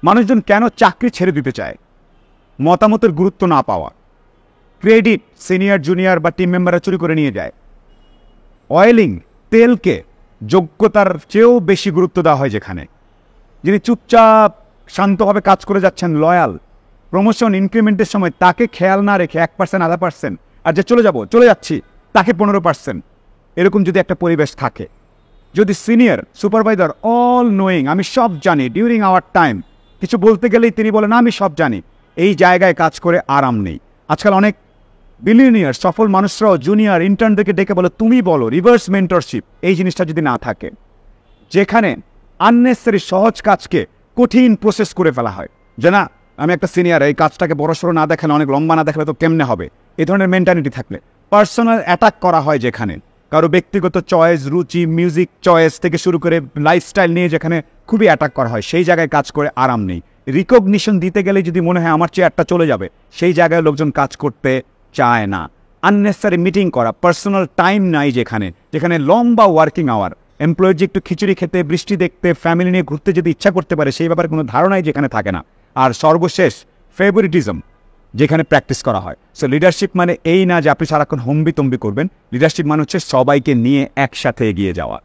মানুষজন কেন চাকরি ছেড়ে দিতে চায়? মতামতের গুরুত্ব না পাওয়া, ক্রেডিট সিনিয়র জুনিয়র বা টিম মেম্বাররা চুরি করে নিয়ে যায়। অয়েলিং, তেলকে যোগ্যতার চেয়েও বেশি গুরুত্ব দেওয়া হয় যেখানে। যিনি চুপচাপ শান্তভাবে কাজ করে যাচ্ছেন, লয়াল, প্রমোশন ইনক্রিমেন্টের সময় তাকে খেয়াল না রেখে 1% 0.5%, আর যে চলে যাচ্ছি তাকে 15%, এরকম যদি একটা পরিবেশ থাকে, যদি সিনিয়র সুপারভাইজার অল নোয়িং, আমি সব জানি, ডিউরিং আওয়ার টাইম কিছু বলতে গেলেই তিনি বলেন আমি সব জানি, এই জায়গায় কাজ করে আরাম নেই। আজকাল অনেক বিলিয়নিয়ার সফল মানুষরাও জুনিয়র ইন্টার্নদেরকে ডেকে বলে তুমি বলো, রিভার্স মেন্টরশিপ, এই জিনিসটা যদি না থাকে, যেখানে আননেসেসারি সহজ কাজকে কঠিন প্রসেস করে ফেলা হয়, যে না আমি একটা সিনিয়র, এই কাজটাকে বড়সড় না দেখালে, অনেক লম্বা না দেখালে তো কেমনে হবে, এই ধরনের মেন্টালিটি থাকলে পার্সোনাল অ্যাটাক করা হয়, যেখানে কারো ব্যক্তিগত চয়েস, রুচি, মিউজিক চয়েস থেকে শুরু করে লাইফস্টাইল নিয়ে যেখানে খুবই অ্যাটাক করা হয়, সেই জায়গায় কাজ করে আরাম নেই। রিকগনিশন দিতে গেলে যদি মনে হয় আমার চেয়ারটা চলে যাবে, সেই জায়গায় লোকজন কাজ করতে চায় না। আননেসেসারি মিটিং করা, পার্সোনাল টাইম নাই, যেখানে লম্বা ওয়ার্কিং আওয়ার, এমপ্লয়ের যে একটু খিচুড়ি খেতে, বৃষ্টি দেখতে, ফ্যামিলি নিয়ে ঘুরতে যদি ইচ্ছা করতে পারে, সেই ব্যাপারে কোনো ধারণাই যেখানে থাকে না। আর সর্বশেষ ফেভারিটিজম যেখানে প্র্যাকটিস করা হয়। সো লিডারশিপ মানে এই না যে আপনি সারাক্ষণ হম্বিতম্বি করবেন, লিডারশিপ মানে হচ্ছে সবাইকে নিয়ে একসাথে এগিয়ে যাওয়া।